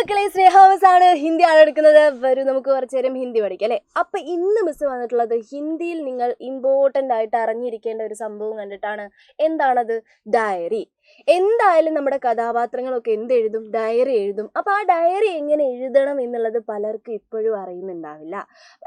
മക്കളെ, സ്നേഹാവസാണ് ഹിന്ദിയാണ് എടുക്കുന്നത്. വരും നമുക്ക് കുറച്ചു നേരം ഹിന്ദി പഠിക്കാം അല്ലേ. അപ്പൊ ഇന്ന് മിസ് വന്നിട്ടുള്ളത് ഹിന്ദിയിൽ നിങ്ങൾ ഇമ്പോർട്ടൻ്റ് ആയിട്ട് അറിഞ്ഞിരിക്കേണ്ട ഒരു സംഭവം കണ്ടിട്ടാണ്. എന്താണത്? ഡയറി. എന്തായാലും നമ്മുടെ കഥാപാത്രങ്ങളൊക്കെ എന്തെഴുതും? ഡയറി എഴുതും. അപ്പൊ ആ ഡയറി എങ്ങനെ എഴുതണം എന്നുള്ളത് പലർക്കും ഇപ്പോഴും അറിയുന്നുണ്ടാവില്ല.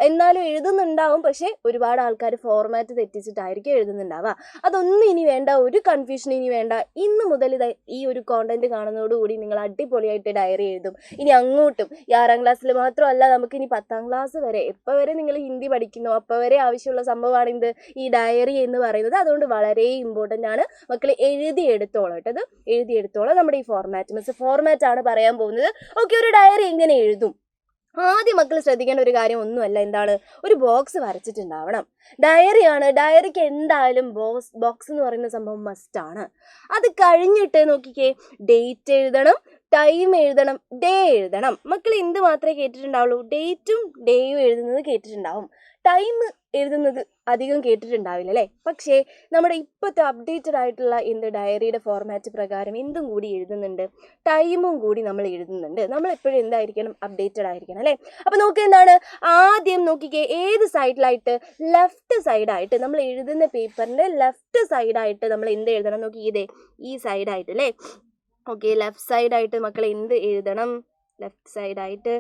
എന്നാലും എഴുതുന്നുണ്ടാവും, പക്ഷെ ഒരുപാട് ആൾക്കാർ ഫോർമാറ്റ് തെറ്റിച്ചിട്ടായിരിക്കും എഴുതുന്നുണ്ടാവുക. അതൊന്നും ഇനി വേണ്ട, ഒരു കൺഫ്യൂഷൻ ഇനി വേണ്ട. ഇന്ന് മുതൽ ഈ ഒരു കോണ്ടന്റ് കാണുന്നതോടുകൂടി നിങ്ങൾ അടിപൊളിയായിട്ട് ഡയറി എഴുതും. ഇനി അങ്ങോട്ടും 6ാം ക്ലാസ്സിൽ മാത്രമല്ല, നമുക്കിനി 10ാം ക്ലാസ് വരെ, എപ്പോൾ വരെ നിങ്ങൾ ഹിന്ദി പഠിക്കുന്നു അപ്പോൾ വരെ ആവശ്യമുള്ള സംഭവമാണ് എന്ത്? ഈ ഡയറി എന്ന് പറയുന്നത്. അതുകൊണ്ട് വളരെ ഇമ്പോർട്ടൻ്റ് ആണ് മക്കൾ. എഴുതിയെടുത്തോളാം കേട്ടത്, എഴുതിയെടുത്തോളാം. നമ്മുടെ ഈ ഫോർമാറ്റ് ആണ് പറയാൻ പോകുന്നത്. ഓക്കെ, ഒരു ഡയറി എങ്ങനെ എഴുതും? ആദ്യം മക്കൾ ശ്രദ്ധിക്കേണ്ട ഒരു കാര്യം ഒന്നുമല്ല, എന്താണ്? ഒരു ബോക്സ് വരച്ചിട്ടുണ്ടാവണം. ഡയറിയാണ്, ഡയറിക്ക് എന്തായാലും ബോക്സ് എന്ന് പറയുന്ന സംഭവം മസ്റ്റാണ്. അത് കഴിഞ്ഞിട്ട് നോക്കിക്കേ, ഡേറ്റ് എഴുതണം, ടൈം എഴുതണം, ഡേ എഴുതണം. മക്കൾ എന്ത് മാത്രമേ കേട്ടിട്ടുണ്ടാവുള്ളൂ? ഡേറ്റും ഡേയും എഴുതുന്നത് കേട്ടിട്ടുണ്ടാവും. ടൈം എഴുതുന്നത് അധികം കേട്ടിട്ടുണ്ടാവില്ല അല്ലേ. പക്ഷേ നമ്മുടെ ഇപ്പോഴത്തെ അപ്ഡേറ്റഡ് ആയിട്ടുള്ള ഡയറിയുടെ ഫോർമാറ്റ് പ്രകാരം എന്തും കൂടി എഴുതുന്നുണ്ട്, ടൈമും കൂടി നമ്മൾ എഴുതുന്നുണ്ട്. നമ്മൾ എപ്പോഴും എന്തായിരിക്കണം? അപ്ഡേറ്റഡ് ആയിരിക്കണം അല്ലേ. അപ്പം നോക്കുക, എന്താണ് ആദ്യം നോക്കിക്കേ, ഏത് സൈഡിലായിട്ട്? ലെഫ്റ്റ് സൈഡായിട്ട്. നമ്മൾ എഴുതുന്ന പേപ്പറിൻ്റെ ലെഫ്റ്റ് സൈഡായിട്ട് നമ്മൾ എന്ത് എഴുതണം? നോക്കി, ഇതേ ഈ സൈഡായിട്ട് അല്ലേ. ഓക്കെ, ലെഫ്റ്റ് സൈഡായിട്ട് മക്കൾ എന്ത് എഴുതണം? ലെഫ്റ്റ് സൈഡായിട്ട്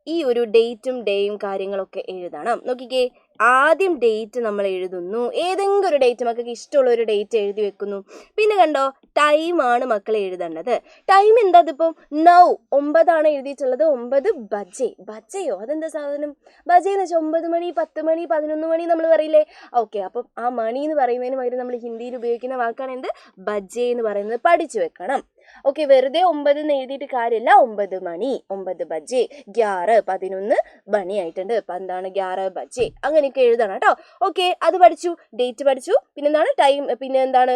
ഈ ഒരു ഡേറ്റും ഡേയും കാര്യങ്ങളൊക്കെ എഴുതണം. നോക്കിക്കേ, ആദ്യം ഡേറ്റ് നമ്മൾ എഴുതുന്നു. ഏതെങ്കിലും ഒരു ഡേറ്റ്, മക്കൾക്ക് ഇഷ്ടമുള്ള ഒരു ഡേറ്റ് എഴുതി വെക്കുന്നു. പിന്നെ കണ്ടോ, ടൈമാണ് മക്കൾ എഴുതേണ്ടത്. ടൈം എന്താ? അതിപ്പോൾ 9 എഴുതിയിട്ടുള്ളത്. 9 ബജെ. ബജയോ? അതെന്താ സാധനം? ബജെ എന്ന് വെച്ചാൽ 9 മണി, 10 മണി, 11 മണി നമ്മൾ പറയില്ലേ. ഓക്കെ, അപ്പം ആ മണി എന്ന് പറയുന്നതിന് പകരം നമ്മൾ ഹിന്ദിയിൽ ഉപയോഗിക്കുന്ന വാക്കാണ് എന്ത്? ബജെ എന്ന് പറയുന്നത്. പഠിച്ചു വെക്കണം. ഓക്കെ, വെറുതെ 9 എന്ന് എഴുതിയിട്ട് കാര്യമില്ല. 9 മണി, 9 ബജെ, 11 മണി ആയിട്ടുണ്ട്. അപ്പം എന്താണ്? 11 ബജെ, അങ്ങനെയൊക്കെ എഴുതണം കേട്ടോ. ഓക്കെ, അത് പഠിച്ചു. ഡേറ്റ് പഠിച്ചു. പിന്നെന്താണ്? ടൈം. പിന്നെ എന്താണ്?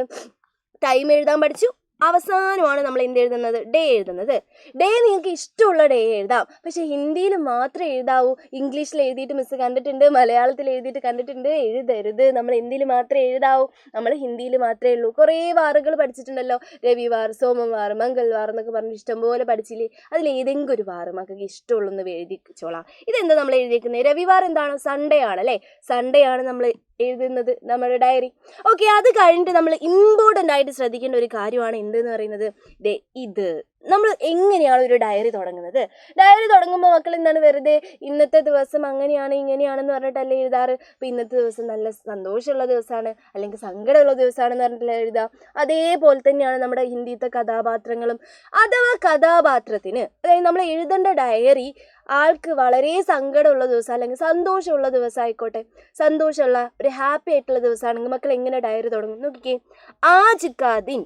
ടൈം എഴുതാൻ പഠിച്ചു. അവസാനമാണ് നമ്മൾ എന്ത് എഴുതുന്നത്? ഡേ എഴുതുന്നത്. ഡേ നിങ്ങൾക്ക് ഇഷ്ടമുള്ള ഡേ എഴുതാം, പക്ഷെ ഹിന്ദിയിൽ മാത്രമേ എഴുതാവൂ. ഇംഗ്ലീഷിൽ എഴുതിയിട്ട് മിസ് കണ്ടിട്ടുണ്ട്, മലയാളത്തിൽ എഴുതിയിട്ട് കണ്ടിട്ടുണ്ട്. എഴുതരുത്. നമ്മൾ എന്തിൽ മാത്രമേ എഴുതാവൂ? നമ്മൾ ഹിന്ദിയിൽ മാത്രമേ ഉള്ളൂ. കുറേ വാറുകൾ പഠിച്ചിട്ടുണ്ടല്ലോ, രവിവാർ, സോമവാർ, മംഗൾവാർ എന്നൊക്കെ പറഞ്ഞ് ഇഷ്ടംപോലെ പഠിച്ചില്ലേ. അതിൽ ഏതെങ്കിലും ഒരു വാറ് മക്കൾക്ക് ഇഷ്ടമുള്ളൊന്ന് എഴുതിച്ചോളാം. ഇതെന്താ നമ്മൾ എഴുതിയിരിക്കുന്നത്? രവിവാർ എന്താണ്? സൺഡേ ആണല്ലേ. സൺഡേ ആണ് നമ്മൾ എഴുതുന്നത് നമ്മുടെ ഡയറി. ഓക്കെ, അത് കഴിഞ്ഞിട്ട് നമ്മൾ ഇമ്പോർട്ടൻ്റ് ആയിട്ട് ശ്രദ്ധിക്കേണ്ട ഒരു കാര്യമാണ് എന്തെന്ന് പറയുന്നത്, ഇത് നമ്മൾ എങ്ങനെയാണ് ഒരു ഡയറി തുടങ്ങുന്നത്? ഡയറി തുടങ്ങുമ്പോൾ മക്കൾ എന്താണ്? വെറുതെ ഇന്നത്തെ ദിവസം അങ്ങനെയാണ് ഇങ്ങനെയാണെന്ന് പറഞ്ഞിട്ടല്ലേ എഴുതാറ്. ഇപ്പം ഇന്നത്തെ ദിവസം നല്ല സന്തോഷമുള്ള ദിവസമാണ്, അല്ലെങ്കിൽ സങ്കടമുള്ള ദിവസമാണെന്ന് പറഞ്ഞിട്ടല്ലേ എഴുതുക. അതേപോലെ തന്നെയാണ് നമ്മുടെ ഹിന്ദിത്തെ കഥാപാത്രങ്ങളും. അഥവാ കഥാപാത്രത്തിന്, അതായത് നമ്മൾ എഴുതേണ്ട ഡയറി ആൾക്ക് വളരെ സങ്കടമുള്ള ദിവസം അല്ലെങ്കിൽ സന്തോഷമുള്ള ദിവസം ആയിക്കോട്ടെ, സന്തോഷമുള്ള ഒരു ഹാപ്പി ആയിട്ടുള്ള ദിവസമാണെങ്കിൽ മക്കൾ എങ്ങനെ ഡയറി തുടങ്ങും? നോക്കിക്കേ, ആജ് കാ ദിൻ,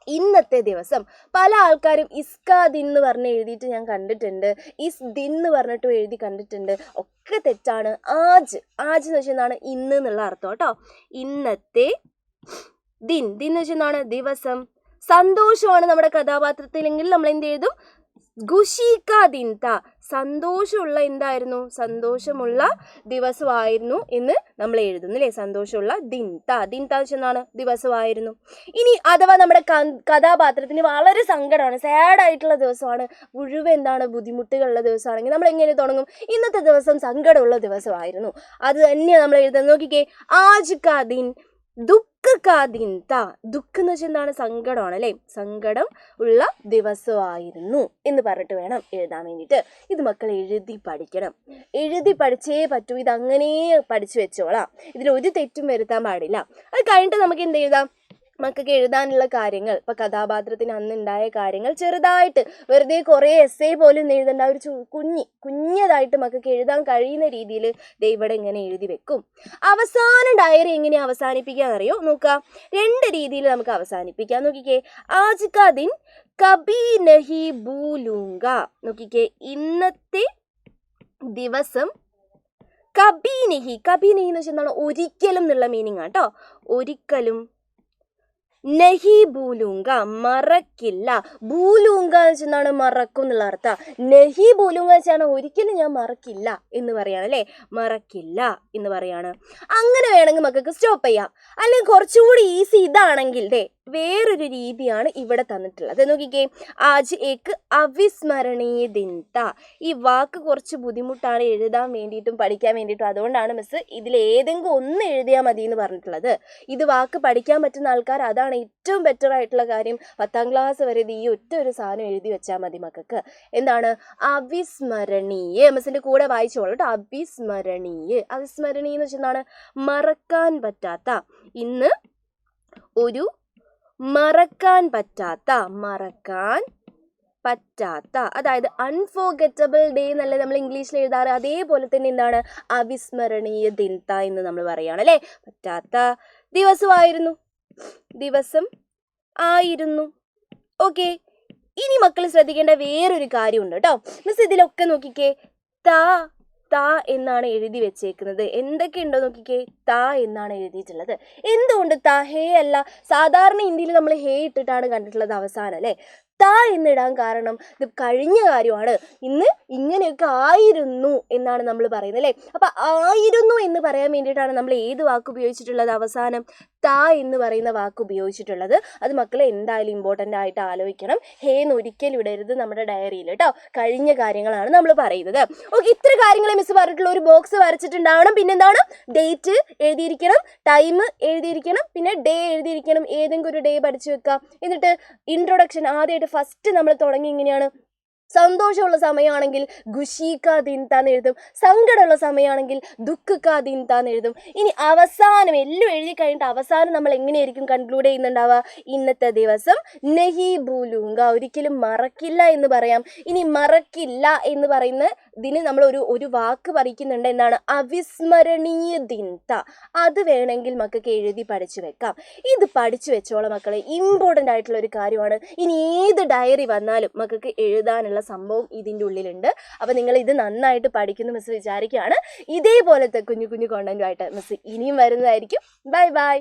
ഇന്നത്തെ ദിവസം. പല ആൾക്കാരും ഇസ്കാ ദിൻ എന്ന് പറഞ്ഞ് എഴുതിയിട്ട് ഞാൻ കണ്ടിട്ടുണ്ട്, ഇസ് ദിൻ എന്ന് പറഞ്ഞിട്ടും എഴുതി കണ്ടിട്ടുണ്ട്. ഒക്കെ തെറ്റാണ്. ആജ് എന്ന് വെച്ചാൽ എന്താണ്? ഇന്ന് എന്നുള്ള അർത്ഥം കേട്ടോ. ഇന്നത്തെ. ദിൻ എന്ന് വെച്ചാൽ എന്താണ്? ദിവസം. സന്തോഷമാണ് നമ്മുടെ കഥാപാത്രത്തിലെങ്കിൽ നമ്മൾ എന്ത് എഴുതും? ഖുഷി കാ ദിൻ താ, സന്തോഷമുള്ള എന്തായിരുന്നു? സന്തോഷമുള്ള ദിവസമായിരുന്നു എന്ന് നമ്മൾ എഴുതുന്നു അല്ലേ. സന്തോഷമുള്ള ദിൻ താ എന്നാണ്? ദിവസമായിരുന്നു. ഇനി അഥവാ നമ്മുടെ കഥാപാത്രത്തിന് വളരെ സങ്കടമാണ്, സാഡ് ആയിട്ടുള്ള ദിവസമാണ്, മുഴുവൻ എന്താണ്? ബുദ്ധിമുട്ടുകളുള്ള ദിവസമാണെങ്കിൽ നമ്മൾ എങ്ങനെ തുടങ്ങും? ഇന്നത്തെ ദിവസം സങ്കടമുള്ള ദിവസമായിരുന്നു. അത് തന്നെയാണ് നമ്മൾ എഴുതുന്നത്. നോക്കിക്കേ, ആജ് കാ ദിൻ ദുഃഖ കാ ദിൻ താ. ദുഃഖം എന്ന് വെച്ചാൽ എന്താണ്? സങ്കടമാണ് അല്ലേ. സങ്കടം ഉള്ള ദിവസമായിരുന്നു എന്ന് പറഞ്ഞിട്ട് വേണം എഴുതാൻ വേണ്ടിയിട്ട്. ഇത് മക്കൾ എഴുതി പഠിക്കണം. എഴുതി പഠിച്ചേ പറ്റൂ. ഇതങ്ങനെ പഠിച്ചു വെച്ചോളാം. ഇതിലൊരു തെറ്റും വരുത്താൻ പാടില്ല. അത് കഴിഞ്ഞിട്ട് നമുക്ക് എന്ത് എഴുതാം? മക്കൾക്ക് എഴുതാനുള്ള കാര്യങ്ങൾ, ഇപ്പം കഥാപാത്രത്തിന് അന്നുണ്ടായ കാര്യങ്ങൾ ചെറുതായിട്ട്, വെറുതെ കുറേ എസ്സേ പോലും എഴുതേണ്ട, ഒരു കുഞ്ഞതായിട്ട് മക്കൾക്ക് എഴുതാൻ കഴിയുന്ന രീതിയിൽ ഇവിടെ ഇങ്ങനെ എഴുതി വെക്കും. അവസാനം ഡയറി എങ്ങനെയാണ് അവസാനിപ്പിക്കാന്ന് അറിയോ? നോക്കാം, 2 രീതിയിൽ നമുക്ക് അവസാനിപ്പിക്കാം. നോക്കിക്കേ, ആജ് കാ ദിൻ കബി നഹി ഭൂലൂങ്ക. നോക്കിക്കേ, ഇന്നത്തെ ദിവസം. കബി നഹി എന്ന് വെച്ചാൽ എന്താണ്? ഒരിക്കലും എന്നുള്ള മീനിങ് ആണ് കേട്ടോ. ഒരിക്കലും. നഹി ഭൂലൂങ്ക, മറക്കില്ല. ഭൂലൂങ്ക എന്ന് വെച്ചാൽ മറക്കും എന്നുള്ള അർത്ഥം. നഹി ഭൂലൂങ്ക വെച്ചാണ് ഒരിക്കലും ഞാൻ മറക്കില്ല എന്ന് പറയാണ് അല്ലേ. മറക്കില്ല എന്ന് പറയാണ്. അങ്ങനെ വേണമെങ്കിൽ മക്കൾക്ക് സ്റ്റോപ്പ് ചെയ്യാം. അല്ലെങ്കിൽ കുറച്ചുകൂടി ഈസി ഇതാണെങ്കിൽ വേറൊരു രീതിയാണ് ഇവിടെ തന്നിട്ടുള്ളത്. നോക്കിക്കേ, ആജ് ഏക്ക് അവിസ്മരണീയ ദിൻ താ. ഈ വാക്ക് കുറച്ച് ബുദ്ധിമുട്ടാണ് എഴുതാൻ വേണ്ടിയിട്ടും പഠിക്കാൻ വേണ്ടിയിട്ടും. അതുകൊണ്ടാണ് മിസ് ഇതിലേതെങ്കിലും ഒന്ന് എഴുതിയാൽ മതി എന്ന് പറഞ്ഞിട്ടുള്ളത്. ഇത് വാക്ക് പഠിക്കാൻ പറ്റുന്ന ആൾക്കാർ അതാണ് ഏറ്റവും ബെറ്റർ ആയിട്ടുള്ള കാര്യം. 10ാം ക്ലാസ് വരെ ഈ ഒറ്റ ഒരു സാധനം എഴുതി വെച്ചാൽ മതി മക്കൾക്ക്. എന്താണ് അവിസ്മരണീയ? മിസ്സിന്റെ കൂടെ വായിച്ചോളൂ കേട്ടോ. അവിസ്മരണീയ. അവിസ്മരണീയ എന്ന് വെച്ചാൽ എന്താണ്? മറക്കാൻ പറ്റാത്ത. ഇന്ന് ഒരു മറക്കാൻ പറ്റാത്ത, അതായത് അൺഫോർഗറ്റബിൾ ഡേ എന്നല്ലേ നമ്മൾ ഇംഗ്ലീഷിൽ എഴുതാറ്. അതേപോലെ തന്നെ എന്താണ് അവിസ്മരണീയ ദിൻ താ എന്ന് നമ്മൾ പറയുകയാണ് അല്ലേ. പറ്റാത്ത ദിവസം ആയിരുന്നു. ഓക്കെ, ഇനി മക്കൾ ശ്രദ്ധിക്കേണ്ട വേറൊരു കാര്യമുണ്ട് കേട്ടോ. മിസ് ഇതിലൊക്കെ നോക്കിക്കേ, താ എന്നാണ് എഴുതി വെച്ചേക്കുന്നത്. എന്തൊക്കെ ഉണ്ടോ നോക്കിക്കേ, താ എന്നാണ് എഴുതിയിട്ടുള്ളത്. എന്തുകൊണ്ട് താ? ഹേ അല്ല. സാധാരണ ഹിന്ദിയിൽ നമ്മൾ ഹേ ഇട്ടിട്ടാണ് കണ്ടിട്ടുള്ളത് അവസാനം അല്ലേ. താ എന്നിടാൻ കാരണം ഇത് കഴിഞ്ഞ കാര്യമാണ്. ഇന്ന് ഇങ്ങനെയൊക്കെ ആയിരുന്നു എന്നാണ് നമ്മൾ പറയുന്നത് അല്ലേ. അപ്പം ആയിരുന്നു എന്ന് പറയാൻ വേണ്ടിയിട്ടാണ് നമ്മൾ ഏത് വാക്ക് ഉപയോഗിച്ചിട്ടുള്ളത്? അവസാനം താ എന്ന് പറയുന്ന വാക്ക് ഉപയോഗിച്ചിട്ടുള്ളത്. അത് മക്കളെ എന്തായാലും ഇമ്പോർട്ടൻ്റ് ആയിട്ട് ആലോചിക്കണം. ഹേന്ന് ഒരിക്കലും ഇടരുത് നമ്മുടെ ഡയറിയിൽ കേട്ടോ. കഴിഞ്ഞ കാര്യങ്ങളാണ് നമ്മൾ പറയുന്നത്. ഓക്കെ, ഇത്ര കാര്യങ്ങൾ മിസ് പറഞ്ഞിട്ടുള്ള ഒരു ബോക്സ് വരച്ചിട്ടുണ്ടാവണം. പിന്നെന്താണ്? ഡേറ്റ് എഴുതിയിരിക്കണം, ടൈം എഴുതിയിരിക്കണം, പിന്നെ ഡേ എഴുതിയിരിക്കണം. ഏതെങ്കിലും ഒരു ഡേ പഠിച്ചു വെക്കാം. എന്നിട്ട് ഇൻട്രൊഡക്ഷൻ ആദ്യമായിട്ട് ഫസ്റ്റ് നമ്മൾ തുടങ്ങി ഇങ്ങനെയാണ്. സന്തോഷമുള്ള സമയമാണെങ്കിൽ ഖുഷി കാ ദിൻ താന്ന് എഴുതും. സങ്കടമുള്ള സമയമാണെങ്കിൽ ദുഃഖ് കാ ദിൻ താന്ന് എഴുതും. ഇനി അവസാനം എല്ലാം എഴുതി കഴിഞ്ഞിട്ട് അവസാനം നമ്മൾ എങ്ങനെയായിരിക്കും കൺക്ലൂഡ് ചെയ്യുന്നുണ്ടാവുക? ഇന്നത്തെ ദിവസം നഹി ഭൂലൂങ്ക, ഒരിക്കലും മറക്കില്ല എന്ന് പറയാം. ഇനി മറക്കില്ല എന്ന് പറയുന്ന ഇതിന് നമ്മൾ ഒരു വാക്ക് പറിക്കുന്നുണ്ട്. എന്താണ്? അവിസ്മരണീയ ദിൻ താ. അത് വേണമെങ്കിൽ മക്കൾക്ക് എഴുതി പഠിച്ചു വെക്കാം. ഇത് പഠിച്ചു വെച്ചോളാം മക്കളെ. ഇമ്പോർട്ടൻ്റ് ആയിട്ടുള്ള ഒരു കാര്യമാണ്. ഇനി ഏത് ഡയറി വന്നാലും മക്കൾക്ക് എഴുതാനുള്ള സംഭവം ഇതിൻ്റെ ഉള്ളിലുണ്ട്. അപ്പം നിങ്ങൾ ഇത് നന്നായിട്ട് പഠിക്കുന്നു മിസ് വിചാരിക്കുകയാണ്. ഇതേപോലത്തെ കുഞ്ഞു കുഞ്ഞു കോണ്ടന്റുമായിട്ട് മിസ് ഇനിയും വരുന്നതായിരിക്കും. Bye bye.